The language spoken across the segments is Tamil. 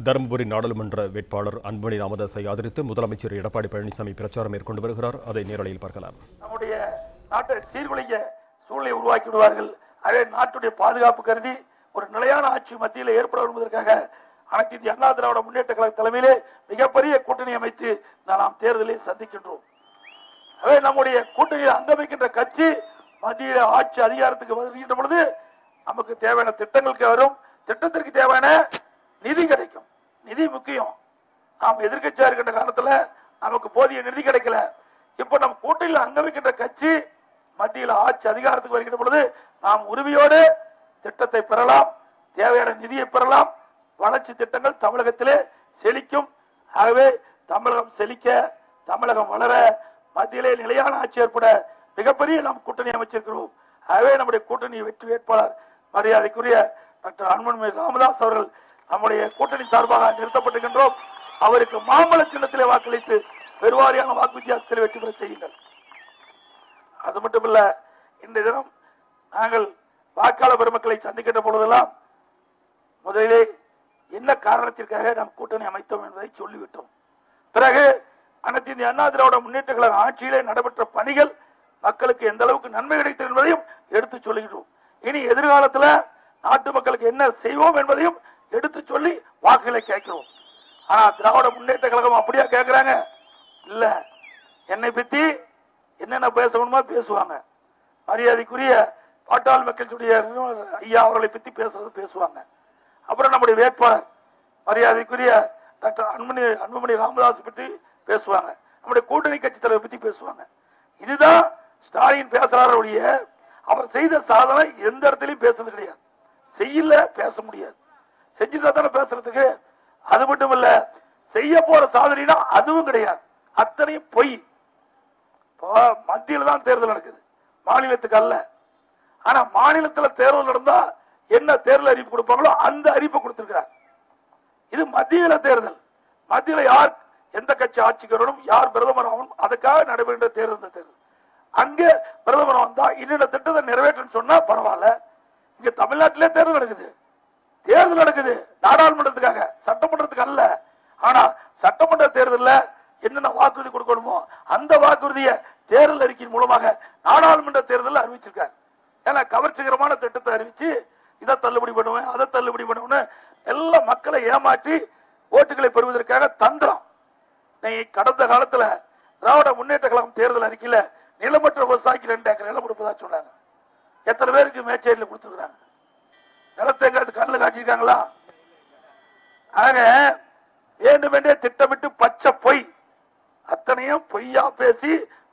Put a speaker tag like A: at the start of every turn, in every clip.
A: தருமபுரி நாடாளுமன்ற வேட்பாளர் அன்புமணி ராமதாஸை ஆதரித்து முதலமைச்சர் எடப்பாடி பழனிசாமி பிரச்சாரம் மேற்கொண்டு வருகிறார். அதை நேரலையில் பார்க்கலாம்.
B: நம்முடைய நாட்டை சீர்குலைக்க சூழலை உருவாக்கி விடுவார்கள். அதே நாட்டுடைய பாதுகாப்பு கருதி ஒரு நிலையான ஆட்சி மத்தியில் ஏற்பட என்பதற்காக அனைத்து இந்திய அண்ணா திராவிட முன்னேற்ற கழக தலைமையிலே மிகப்பெரிய கூட்டணி அமைத்து நாம் தேர்தலை சந்திக்கின்றோம். அதே நம்முடைய கூட்டணியில் அங்கமைக்கின்ற கட்சி மத்தியில் ஆட்சி அதிகாரத்துக்கு வருகின்ற பொழுது நமக்கு தேவையான திட்டங்களுக்கு வரும். திட்டத்திற்கு தேவையான நிதி கிடைக்கும். நிதி முக்கியம். நாம் எதிர்கட்சியா இருக்கின்ற காலத்துல நமக்கு போதிய நிதி கிடைக்கல. இப்ப நம் கூட்டணியில் அங்கமைக்கின்ற கட்சி மத்தியில் ஆட்சி அதிகாரத்துக்கு வருகின்ற பொழுது நாம் உரிமையோடு திட்டத்தை பெறலாம், தேவையான நிதியை பெறலாம். வளர்ச்சி திட்டங்கள் தமிழகத்திலே செழிக்கும். ஆகவே தமிழகம் செழிக்க, தமிழகம் வளர, மத்தியிலே நிலையான ஆட்சி ஏற்பட மிகப்பெரிய நாம் கூட்டணி அமைச்சிருக்கிறோம். ஆகவே நம்முடைய கூட்டணி வெற்றி வேட்பாளர் மரியாதைக்குரிய டாக்டர் அன்புமணி ராமதாஸ் அவர்கள் நம்முடைய கூட்டணி சார்பாக நிறுத்தப்பட்டிருக்கின்றோம். அவருக்கு மாம்பழ சின்னத்திலே வாக்களித்து பெருவாரியான வாக்கு வித்தியாசத்தில் வெற்றி பெற செய்யுங்கள். அது மட்டுமல்ல, இன்றைய தினம் நாங்கள் வாக்காளர் பெருமக்களை சந்திக்கின்ற பொழுதெல்லாம் முதலிலே என்ன காரணத்திற்காக நாம் கூட்டணி அமைத்தோம் என்பதை சொல்லிவிட்டோம். பிறகு அனைத்து இந்திய அண்ணா திராவிட முன்னேற்ற கழக ஆட்சியிலே நடைபெற்ற பணிகள் மக்களுக்கு எந்த அளவுக்கு நன்மை கிடைத்தது என்பதையும் எடுத்து சொல்லுகிறோம். இனி எதிர்காலத்தில் நாட்டு மக்களுக்கு என்ன செய்வோம் என்பதையும் எடுத்து சொல்லி வாக்குகளை கேட்கிறோம். ஆனா திராவிட முன்னேற்ற கழகம் அப்படியா கேட்கிறாங்க? இல்ல, என்னை பத்தி என்னென்ன பேசணுமோ பேசுவாங்க. மரியாதைக்குரிய பாட்டாளி மக்களுடைய ஐயா அவர்களை பத்தி பேசுவாங்க. அப்புறம் நம்முடைய வேட்பாளர் மரியாதைக்குரிய டாக்டர் அன்புமணி ராமதாஸ் பற்றி பேசுவாங்க. நம்முடைய கூட்டணி கட்சி தலைவர் பத்தி பேசுவாங்க. இதுதான் ஸ்டாலின் பேசுறாரு ஒழிய அவர் செய்த சாதனை எந்த இடத்திலையும் பேசுறது கிடையாது. செய்யல பேச முடியாது. செஞ்சுதான் தானே பேசுறதுக்கு. அது மட்டும் இல்ல, செய்ய போற சாதனைனா அதுவும் கிடையாது. அத்தனையும் பொய். மத்தியில தான் தேர்தல் நடக்குது, மாநிலத்துக்கு அல்ல. ஆனா மாநிலத்துல தேர்தல் நடந்தா என்ன தேர்தல் அறிவிப்பு கொடுப்பாங்களோ அந்த அறிவிப்பு கொடுத்திருக்கிறார். இது மத்தியில தேர்தல். மத்தியில யார் எந்த கட்சி ஆட்சிக்கு வரணும், யார் பிரதமர் ஆகணும், அதுக்காக நடைபெறுகின்ற தேர்தல் தேர்தல். அங்க பிரதமர் வந்தா இன்னொரு திட்டத்தை நிறைவேற்றணும் சொன்னா பரவாயில்ல. இங்க தமிழ்நாட்டிலே தேர்தல் நடக்குது. தேர்தல் நடக்குது நாடாளுமன்றத்துக்காக, சட்டமன்றத்துக்கு அல்ல. ஆனா சட்டமன்ற தேர்தலில் என்னென்ன வாக்குறுதி கொடுக்கணுமோ அந்த வாக்குறுதியை தேர்தல் அறிக்கையின் மூலமாக நாடாளுமன்ற தேர்தலில் அறிவிச்சிருக்காரு. ஏன்னா கவர்ச்சிகரமான திட்டத்தை அறிவிச்சு இதை தள்ளுபடி பண்ணுவேன், அதை தள்ளுபடி பண்ணுவேன் எல்லாம் மக்களை ஏமாற்றி ஓட்டுகளை பெறுவதற்காக தந்திரம். நீ கடந்த காலத்துல திராவிட முன்னேற்ற கழகம் தேர்தல் அறிக்கையில நிலமற்ற விவசாயிக்கு 2 ஏக்கர் நிலம் கொடுப்பதா சொன்னாங்க. எத்தனை பேருக்கு மேச்சேரியில் கொடுத்துருக்காங்க? நிலத்தை எங்காவது கண்ணில் காட்டியிருக்காங்களா? ஆக வேண்டுமென்றே திட்டமிட்டு பச்சை பொய், அத்தனையும் பொய்யா பேசி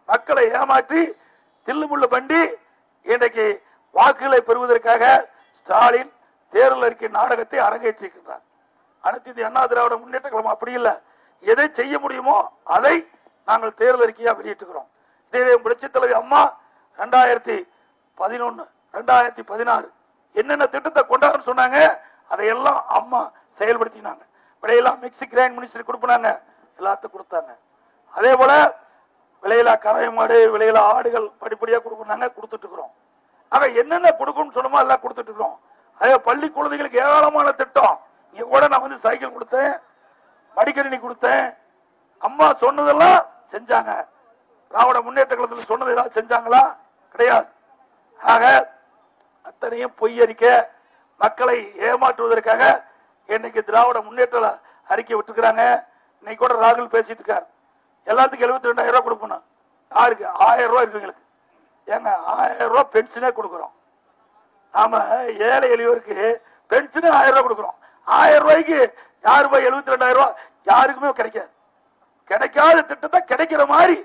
B: மக்களை ஏமாற்றி தில்லுமுள்ளு பண்டி இன்றைக்கு வாக்குகளை பெறுவதற்காக ஸ்டாலின் தேர்தல் அறிக்கை நாடகத்தை அரங்கேற்றிருக்கின்றார். அனைத்து இந்திய அண்ணா திராவிட முன்னேற்ற கழகம் அப்படி இல்லை. எதை செய்ய முடியுமோ அதை நாங்கள் தேர்தல் அறிக்கையா வெளியிட்டுக்கிறோம். இதே புரட்சித் தலைவி அம்மா 2011 2016 என்னென்ன திட்டத்தை கொண்டாட சொன்னாங்க அதையெல்லாம் அம்மா செயல்படுத்தினாங்க. விலையெல்லாம் மிக்சி கிரைண்ட் மினிஸ்டர் கொடுப்பாங்க, எல்லாத்துக்கும் கொடுத்தாங்க. அதே போல விலையிலா கரை மாடு, விலையிலா ஆடுகள் படிப்படியா கொடுக்குறாங்க, கொடுத்துட்டு இருக்கிறோம். ஆக என்னென்ன கொடுக்கணும்னு சொன்னோமோ எல்லாம் கொடுத்துட்டு இருக்கிறோம். அதே பள்ளி குழந்தைகளுக்கு ஏராளமான திட்டம். இங்க கூட நான் சைக்கிள் கொடுத்தேன், மடிக்கணினி கொடுத்தேன். அம்மா சொன்னதெல்லாம் செஞ்சாங்க. திராவிட முன்னேற்ற கழகத்தில் சொன்னது ஏதாவது செஞ்சாங்களா? கிடையாது. ஆக அத்தனையும் பொய்யறிக்க மக்களை ஏமாற்றுவதற்காக இன்னைக்கு திராவிட முன்னேற்ற அறிக்கை விட்டுக்கிறாங்க. இன்னைக்கு கூட ராகுல் பேசிட்டு இருக்காரு, எல்லாத்துக்கும் 72,000 ரூபாய் கொடுக்கணும். யாருக்கு? 1000 ரூபாய் இருக்குங்களுக்கு. ஏங்க 1000 ரூபாய் பென்ஷனே கொடுக்கிறோம். ஆமா, ஏழை எளியோருக்கு பென்ஷனே 1000 ரூபாய் கொடுக்கிறோம். 1000 ரூபாய்க்கு யாரு போய் 72,000 ரூபாய் யாருக்குமே கிடைக்காது. கிடைக்காத திட்டத்தை கிடைக்கிற மாதிரி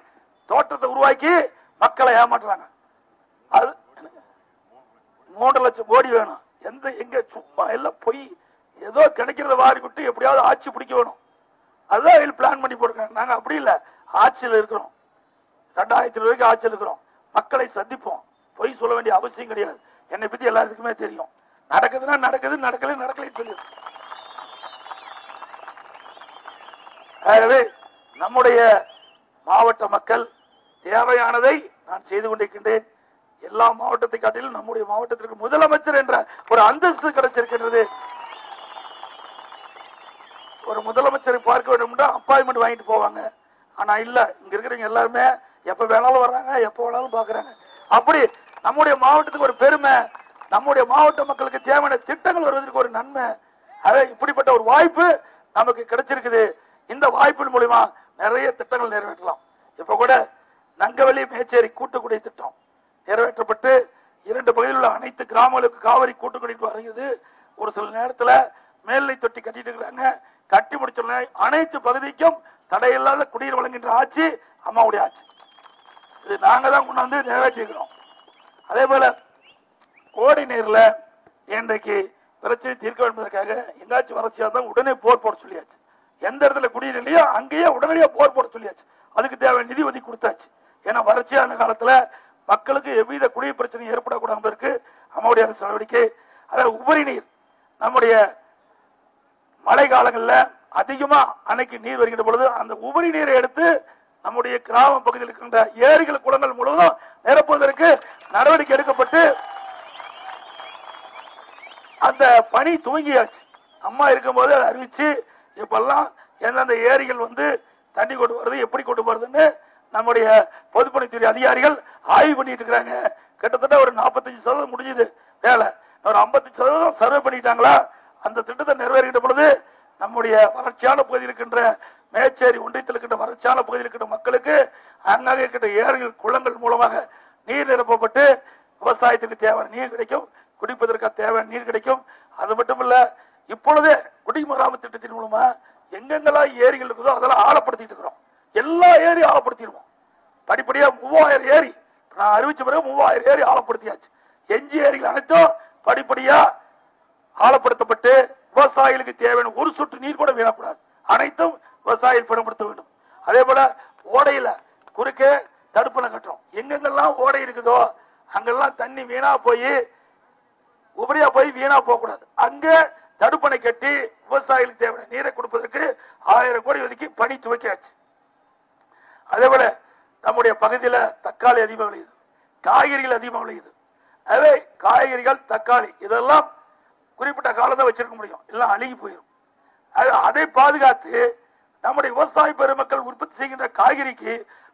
B: தோட்டத்தை உருவாக்கி மக்களை ஏமாற்றுறாங்க. அது 3 லட்சம் கோடி வேணும். எங்க சும்மா எல்லாம் பொய். ஏதோ கிடைக்கிறத வாரி விட்டு எப்படியாவது ஆட்சி பிடிக்க வேணும். அதுதான் பிளான் பண்ணி போட்டுருக்காங்க. நாங்க அப்படி இல்ல, ஆட்சியில் இருக்கிறோம். 2000 வரைக்கும் ஆட்சியில் இருக்கிறோம். மக்களை சந்திப்போம். பொய் சொல்ல வேண்டிய அவசியம் கிடையாது. என்னை பத்தி எல்லாத்துக்குமே தெரியும். நடக்குதுன்னா நடக்குது, நடக்கல தெரியும். ஆகவே நம்முடைய மாவட்ட மக்கள் தேவையானதை நான் செய்து கொண்டிருக்கின்றேன். எல்லா மாவட்டத்தை காட்டிலும் நம்முடைய மாவட்டத்திற்கு முதலமைச்சர் என்ற ஒரு அந்தஸ்து கிடைச்சிருக்கின்றது. ஒரு முதலமைச்சரை பார்க்க வேண்டும் அப்பாயின்மெண்ட் வாங்கிட்டு போவாங்க. ஆனா இல்ல, இங்க இருக்கிறவங்க எல்லாருமே எப்ப வேணாலும் வர்றாங்க, எப்ப வேணாலும் பாக்குறாங்க. அப்படி நம்முடைய மாவட்டத்துக்கு ஒரு பெருமை, நம்முடைய மாவட்ட மக்களுக்கு தேவையான திட்டங்கள் வருவதற்கு ஒரு நன்மை. இப்படிப்பட்ட ஒரு வாய்ப்பு நமக்கு கிடைச்சிருக்குது. இந்த வாய்ப்பின் மூலமா நிறைய திட்டங்கள் நிறைவேற்றலாம். இப்ப கூட நங்கவெளி மேச்சேரி கூட்டுக்குடி திட்டம் நிறைவேற்றப்பட்டு 2 பகுதியில் உள்ள அனைத்து கிராமங்களுக்கு காவிரி கூட்டுக்குடி வருகிறது. ஒரு சில நேரத்தில் மேல்நிலை தொட்டி கட்டிட்டு இருக்கிறாங்க. கட்டி முடிச்ச அனைத்து பகுதிக்கும் தடையில்லாத குடிநீர் வழங்குகின்ற ஆட்சி அம்மாவுடைய ஆட்சி. இது நாங்க தான் கொண்டாந்து நிறைவேற்றிருக்கிறோம். அதே போல கோடை நீர்ல இன்றைக்கு பிரச்சனை தீர்க்க என்பதற்காக எங்காச்சும் வறட்சியா தான் உடனே போர் போட சொல்லியாச்சு. எந்த இடத்துல குடிநீர் இல்லையோ அங்கேயே உடனடியாக போர் போட சொல்லியாச்சு. அதுக்கு தேவையான நிதி ஒதுக்கி கொடுத்தாச்சு. ஏன்னா வறட்சியான காலத்துல மக்களுக்கு எவ்வித குடிநீர் பிரச்சனை ஏற்படக்கூடாது என்பதற்கு அம்மாவுடைய அரசு நடவடிக்கை. அதாவது உபரி நீர், நம்முடைய மழை காலங்களில் அதிகமா அணைக்கு நீர் வருகின்ற பொழுது அந்த உபரி நீரை எடுத்து நம்முடைய கிராம பகுதியில் இருக்கின்ற ஏரிகள் குளங்கள் முழுவதும் நிரப்புவதற்கு நடவடிக்கை எடுக்கப்பட்டு அந்த பணி துவங்கியாச்சு. அம்மா இருக்கும்போது அதை அறிவிச்சு இப்பெல்லாம் எந்தெந்த ஏரிகள் தண்ணி கொண்டு வருது, எப்படி கொண்டு வருதுன்னு நம்முடைய பொதுப்பணித்துறை அதிகாரிகள் ஆய்வு பண்ணிட்டு இருக்கிறாங்க. கிட்டத்தட்ட ஒரு 45% முடிஞ்சது வேலை. ஒரு 50% சர்வே பண்ணிட்டாங்களா? அந்த திட்டத்தை நிறைவேறுகின்ற பொழுது நம்முடைய வறட்சியான பகுதியில் இருக்கின்ற மேச்சேரி ஒன்றியத்தில் இருக்கின்ற வறட்சியான பகுதியில் இருக்கின்ற மக்களுக்கு அங்காக இருக்கின்ற ஏரிகள் குளங்கள் மூலமாக நீர் நிரப்பப்பட்டு விவசாயத்துக்கு தேவையான நீர் கிடைக்கும், குடிப்பதற்காக தேவையான நீர் கிடைக்கும். அது மட்டுமல்ல, இப்பொழுதே குடிமராமத்து திட்டத்தின் மூலமா எங்கெங்கெல்லாம் ஏரிகள் இருக்குதோ அதெல்லாம் ஆழப்படுத்திட்டு இருக்கிறோம். எல்லா ஏரியும் ஆழப்படுத்திடுவோம். படிப்படியா 3000 ஏரி நான் அறிவிச்ச பிறகு 3000 ஏரி ஆழப்படுத்தியாச்சு. எஞ்சி ஏரிகள் அனைத்தும் படிப்படியா ஆழப்படுத்தப்பட்டு விவசாயிகளுக்கு தேவையான ஒரு சொட்டு நீர் கூட வீணக்கூடாது, அனைத்தும் விவசாயிகள் பயன்படுத்த வேண்டும். அதே போல ஓடையில குறுக்கே தடுப்பணை கட்டுறோம். எங்கெங்கெல்லாம் ஓடை இருக்குதோ அங்கெல்லாம் தண்ணி வீணா போய் உபரியா போய் வீணா போக கூடாது. அங்க தடுப்பணை கட்டி விவசாயிகளுக்கு தேவையான நீரை கொடுப்பதற்கு 1000 கோடி ஒதுக்கி பணி துவக்கியாச்சு. அதே போல நம்முடைய பகுதியில தக்காளி அதிகமாக விளையுது, காய்கறிகள் அதிகமாக விளையுது. அதே காய்கறிகள் தக்காளி இதெல்லாம் குறிப்பிட்ட காலத்தை வச்சிருக்க முடியும், எல்லாம் அழுகி போயிடும். அதை பாதுகாத்து நம்முடைய விவசாய பெருமக்கள் உற்பத்தி செய்கின்ற காய்கறிக்கு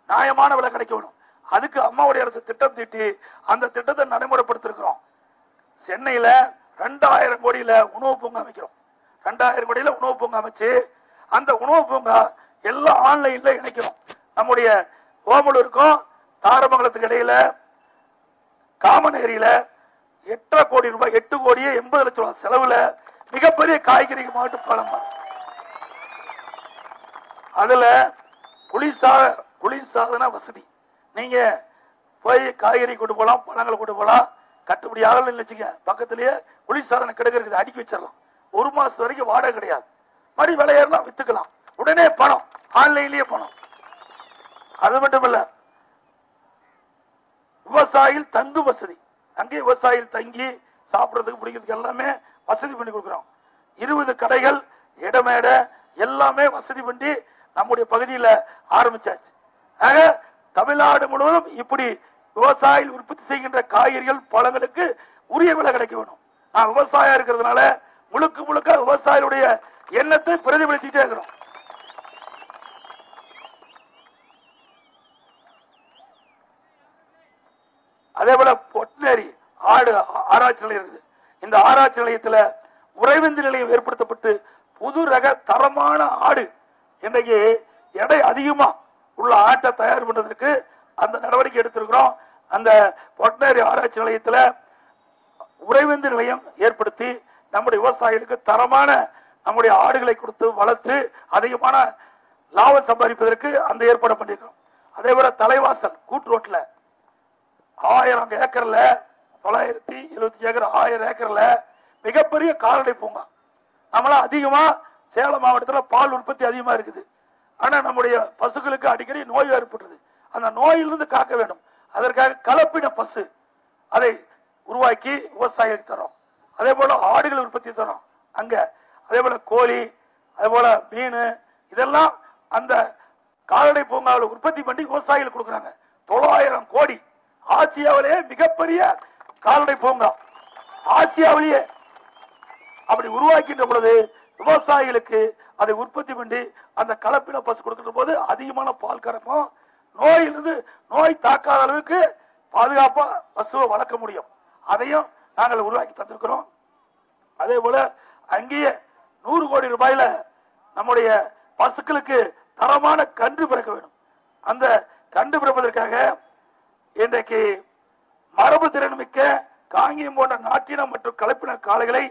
B: நியாயமான விலை கிடைக்க வேணும். அதுக்கு அம்மாவுடைய அரசு திட்டம் தீட்டி அந்த திட்டத்தை நடைமுறைப்படுத்திருக்கிறோம். சென்னையில 2000 கோடியில உணவு பூங்கா அமைக்கிறோம். 2000 கோடியில உணவு பூங்கா அமைச்சு அந்த உணவு பூங்கா எல்லாம் ஆன்லைன்ல இணைக்கிறோம். நம்முடைய ஓமலூருக்கும் தாரமங்கலத்துக்கு இடையில காமன் ஏரியில 8 கோடி ரூபாய், 8 கோடியே 80 லட்சம் ரூபாய் செலவுல மிகப்பெரிய காய்கறி மாவட்டம் பழம். அதுல குளிர்சாதன வசதி, நீங்க போய் காய்கறி கொண்டு போகலாம், பழங்களை கொண்டு போகலாம். கட்டுப்படி ஆகலன்னு வச்சுக்க, பக்கத்திலேயே குளிர்சாதன கிடக்கு இருக்குது, அடுக்கி வச்சிடலாம். 1 மாசம் வரைக்கும் வாடகை கிடையாது. மறுபடி விலையேறலாம், வித்துக்கலாம். உடனே பணம், ஆன்லைன்லயே பணம். அது மட்டும் இல்ல, விவசாயிகள் தங்கு வசதி, அங்கே விவசாயிகள் தங்கி சாப்பிடறதுக்கு பிடிக்கிறதுக்கு எல்லாமே வசதி பண்ணி கொடுக்கிறோம். 20 கடைகள், இடமேட எல்லாமே வசதி பண்ணி நம்முடைய பகுதியில ஆரம்பிச்சாச்சு. ஆக தமிழ்நாடு முழுவதும் இப்படி விவசாயிகள் உற்பத்தி செய்கின்ற காய்கறிகள் பழங்களுக்கு உரிய விலை கிடைக்க வேணும். நான் விவசாயம் இருக்கிறதுனால முழுக்க முழுக்க விவசாயிகளுடைய எண்ணத்தை பிரதிபலிச்சுட்டே இருக்கிறோம். அதே போல பொட்னேரி ஆடு ஆராய்ச்சி நிலையம் இருக்குது. இந்த ஆராய்ச்சி நிலையத்தில் உறைவிந்து நிலையம் ஏற்படுத்தப்பட்டு புது ரக தரமான ஆடு, இன்றைக்கு எடை அதிகமா உள்ள ஆட்டை தயார் பண்றதுக்கு அந்த நடவடிக்கை எடுத்திருக்கிறோம். அந்த பொட்னேரி ஆராய்ச்சி நிலையத்தில் உறைவிந்து நிலையம் ஏற்படுத்தி நம்முடைய விவசாயிகளுக்கு தரமான நம்முடைய ஆடுகளை கொடுத்து வளர்த்து அதிகமான லாபம் சம்பாதிப்பதற்கு அந்த ஏற்பாடு பண்ணிருக்கிறோம். அதே போல தலைவாசல் கூட்டுரோட்ல 1000 ஏக்கர்ல 975 ஏக்கர் 1000 ஏக்கர்ல மிகப்பெரிய கால்நடை பூங்கா. நம்மளாம் அதிகமா சேலம் மாவட்டத்தில் பால் உற்பத்தி அதிகமா இருக்குது. ஆனா நம்முடைய பசுக்களுக்கு அடிக்கடி நோய் ஏற்படுறது. அந்த நோயிலிருந்து காக்க வேண்டும். அதற்காக கலப்பின பசு அதை உருவாக்கி விவசாயிகளுக்கு தரோம். அதே போல ஆடுகள் உற்பத்தி தரோம் அங்க. அதே போல கோழி, அதே போல மீன், இதெல்லாம் அந்த கால்நடை பூங்காவில் உற்பத்தி பண்ணி விவசாயிகள் கொடுக்குறாங்க. 900 கோடி, ஆசியாவிலேயே மிகப்பெரிய கால்நடை பூங்கா ஆசியாவிலேயே. அப்படி உருவாக்கின்ற பொழுது விவசாயிகளுக்கு அதை உற்பத்தி பண்ணி அந்த கலப்பின பசு கொடுக்கிற போது அதிகமான பால் கறக்கும். நோயிலிருந்து நோய் தாக்காத அளவுக்கு பாதுகாப்பா பசுவை வளர்க்க முடியும். அதையும் நாங்கள் உருவாக்கி தந்திருக்கிறோம். அதே போல அங்கேயே 100 கோடி ரூபாயில நம்முடைய பசுக்களுக்கு தரமான கன்று பிறக்க வேண்டும். அந்த கன்று பிறப்பதற்காக இன்றைக்கு மரபு திறன் மிக்க காங்கியம் போன்ற நாட்டின மற்றும் கலப்பின காளைகளை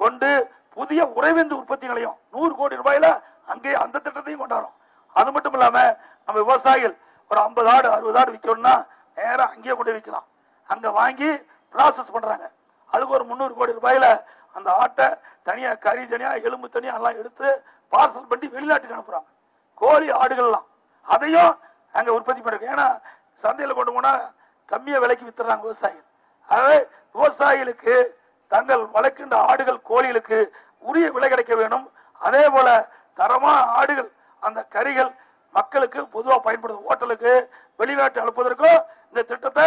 B: கொண்டு புதிய உறைவிந்து உற்பத்தி நிலையம் 100 கோடி ரூபாயில அங்கே அந்த திட்டத்தையும் கொண்டாடும். அது மட்டும் இல்லாம நம்ம விவசாயிகள் ஒரு 50 ஆடு 60 ஆடு விற்கணும்னா நேரம் அங்கேயே கொண்டு விற்கலாம். அங்க வாங்கி ப்ராசஸ் பண்றாங்க. அதுக்கு ஒரு 300 கோடி ரூபாயில அந்த ஆட்டை தனியா கறி தனியா எலும்பு தனியா எல்லாம் எடுத்து பார்சல் பண்ணி வெளிநாட்டுக்கு அனுப்புறாங்க. கோழி ஆடுகள்லாம் அதையும் அங்க உற்பத்தி பண்றாங்க. ஏன்னா சந்தையில கொண்டு போனா கம்மியா விலைக்கு வித்துறாங்க விவசாயிகள். ஆகவே விவசாயிகளுக்கு தங்கள் வளர்க்கின்ற ஆடுகள் கோழிகளுக்கு உரிய விலை கிடைக்க வேண்டும். அதே போல தரமான ஆடுகள் அந்த கறிகள் மக்களுக்கு பொதுவாக பயன்படுத்தும் ஹோட்டலுக்கு வெளிநாட்டு அனுப்புவதற்கும் இந்த திட்டத்தை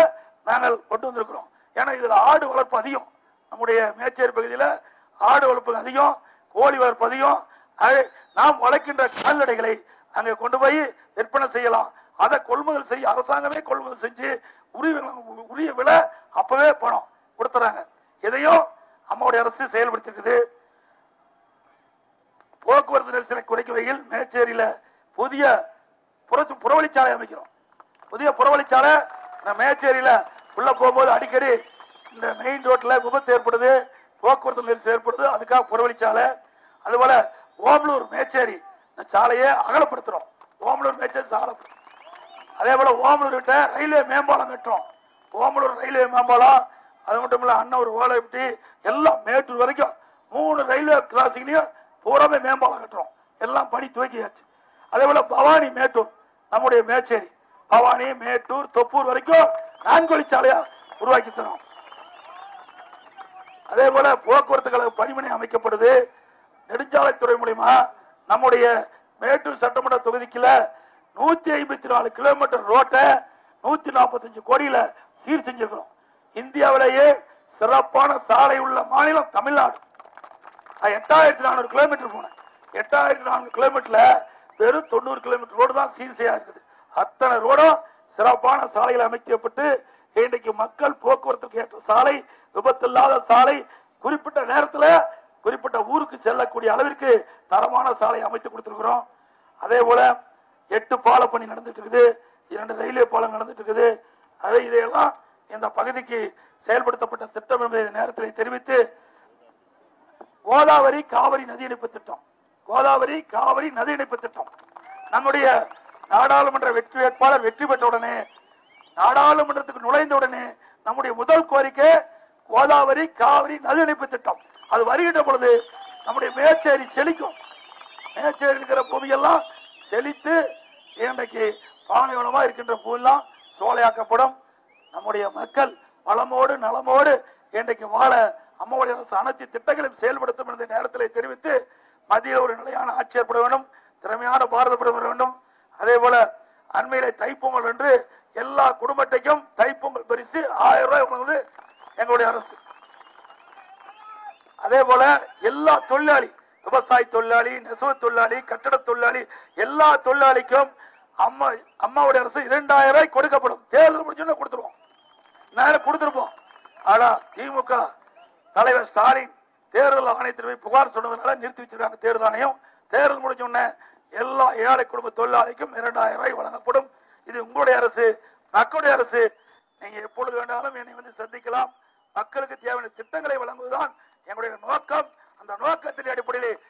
B: நாங்கள் கொண்டு வந்திருக்கிறோம். ஏன்னா இதுல ஆடு வளர்ப்பு அதிகம். நம்முடைய மேச்சேரி பகுதியில் ஆடு வளர்ப்பு அதிகம், கோழி வளர்ப்பு அதிகம். நாம் வளர்க்கின்ற கால்நடைகளை அங்கே கொண்டு போய் விற்பனை செய்யலாம். அதை கொள்முதல் செய்ய அரசாங்கமே கொள்முதல் செஞ்சு உரிய விலை அப்பவே பணம் கொடுத்துறாங்க. இதையும் அம்மாவுடைய அரசு செயல்படுத்திருக்குது. போக்குவரத்து நெரிசலை குறைக்கும் வகையில் மேச்சேரியில புதிய புறவழிச்சாலை அமைக்கிறோம். புதிய புறவழிச்சாலை மேச்சேரியில உள்ள போகும்போது அடிக்கடி இந்த மெயின் ரோட்ல விபத்து ஏற்படுது, போக்குவரத்து நெரிசல் ஏற்படுது. அதுக்காக புறவழிச்சாலை. அதுபோல ஓமலூர் மேச்சேரி சாலையை அகலப்படுத்துறோம். ஓமலூர் மேச்சேரி சாலை. அதே போல ஓமலூர் கிட்ட ரயில்வே மேம்பாலம் கட்டுறோம். ஓமலூர் ரயில்வே மேம்பாலம். அது மட்டும் இல்ல அண்ணன் ஓலைப்பட்டி எல்லாம் மேட்டூர் வரைக்கும் 3 ரயில்வே கிராசிங்லயும் பூராமே மேம்பாலம் கட்டுறோம். எல்லாம் பணி துவக்கியாச்சு. அதே போல பவானி மேட்டூர் நம்முடைய மேச்சேரி பவானி மேட்டூர் தொப்பூர் வரைக்கும் 4 வழிச்சாலையா உருவாக்கி தரோம். அதே போல போக்குவரத்து கழக பணிமனை அமைக்கப்படுது. நெடுஞ்சாலைத்துறை மூலமா நம்முடைய மேட்டூர் சட்டமன்ற தொகுதிக்குள்ள 154 கிலோமீட்டர் ரோட்டை 145 கோடியில சீர் செஞ்சிருக்கிறோம். இந்தியாவிலேயே சிறப்பான சாலை உள்ள மாநிலம் தமிழ்நாடு. 8400 கிலோமீட்டர் போனேன். 8400 கிலோமீட்டர்ல வெறும் 90 கிலோமீட்டர் ரோடு தான் சீர் செய்யா இருக்குது. அத்தனை ரோடும் சிறப்பான சாலைகள் அமைக்கப்பட்டு இன்றைக்கு மக்கள் போக்குவரத்துக்கு ஏற்ற சாலை, விபத்து இல்லாத சாலை, குறிப்பிட்ட நேரத்தில் குறிப்பிட்ட ஊருக்கு செல்லக்கூடிய அளவிற்கு தரமான சாலை அமைத்து கொடுத்திருக்கிறோம். அதே போல 8 பால பணி நடந்துட்டு இருக்குது. 2 ரயில்வே பாலம் நடந்துட்டு இருக்குது. அதை இதையெல்லாம் இந்த பகுதிக்கு செயல்படுத்தப்பட்ட திட்டம் என்பதை நேரத்தில் தெரிவித்து கோதாவரி காவிரி நதி இணைப்பு திட்டம், கோதாவரி காவிரி நதி இணைப்பு திட்டம் நம்முடைய நாடாளுமன்ற வெற்றி வேட்பாளர் வெற்றி பெற்ற உடனே நாடாளுமன்றத்துக்கு நுழைந்த உடனே நம்முடைய முதல் கோரிக்கை கோதாவரி காவிரி நதி இணைப்பு திட்டம். அது வருகின்ற பொழுது நம்முடைய மேச்சேரி செழிக்கும். மேச்சேரி இருக்கிற பூமியெல்லாம் செழித்து இன்றைக்கு பாலைவனமா இருக்கின்ற பூவெல்லாம் சோலையாக்கப்படும். நம்முடைய மக்கள் வளமோடு நலமோடு இன்றைக்கு வாழ அம்மாவுடைய அரசு அனைத்து திட்டங்களையும் செயல்படுத்தும் என்ற நேரத்தில் தெரிவித்து மத்தியில் ஒரு நிலையான ஆட்சி ஏற்பட வேண்டும், திறமையான பாரத பிரதமர் வேண்டும். அதே போல அண்மையிலே தைப்பொங்கல் என்று எல்லா குடும்பத்தையும் தைப்பொங்கல் பரிசு 1000 ரூபாய் வழங்குவது எங்களுடைய அரசு. அதே போல எல்லா தொழிலாளி, விவசாய தொழிலாளி, நெசவு தொழிலாளி, கட்டட தொழிலாளி, எல்லா தொழிலாளிக்கும் அம்மாவுடைய அரசு 2000 ரூபாய் கொடுக்கப்படும். தேர்தல் முடிஞ்சோன்னு கொடுத்துருவோம், கொடுத்திருப்போம். ஆனா திமுக தலைவர் ஸ்டாலின் தேர்தல் ஆணையத்தில் போய் புகார் சொன்னதுனால நிறுத்தி வச்சிருக்காங்க தேர்தல் ஆணையம். தேர்தல் முடிஞ்ச உடனே எல்லா ஏழை குடும்ப தொழிலாளிக்கும் 2000 ரூபாய் வழங்கப்படும். இது உங்களுடைய அரசு, மக்களுடைய அரசு. நீங்க எப்பொழுது வேண்டாலும் என்னை வந்து சந்திக்கலாம். மக்களுக்கு தேவையான திட்டங்களை வழங்குவதுதான் எங்களுடைய நோக்கம். அந்த நோக்கத்தின் அடிப்படையில்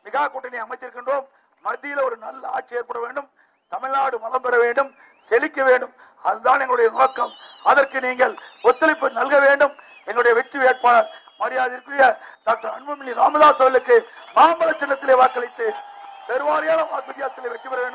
B: மெகா கூட்டணி அமைத்திருக்கின்றோம். மத்தியில் ஒரு நல்ல ஆட்சி ஏற்பட வேண்டும், தமிழ்நாடு வளம் பெற வேண்டும், செழிக்க வேண்டும். அதுதான் எங்களுடைய நோக்கம். அதற்கு நீங்கள் ஒத்துழைப்பு நல்க வேண்டும். எங்களுடைய வெற்றி வேட்பாளர் மரியாதைக்குரிய டாக்டர் அன்புமணி ராமதாஸ் அவர்களுக்கு மாம்பழ சின்னத்திலே வாக்களித்து பெருவாரியான வாக்கு வித்தியாசத்திலே வெற்றி பெற வேண்டும்.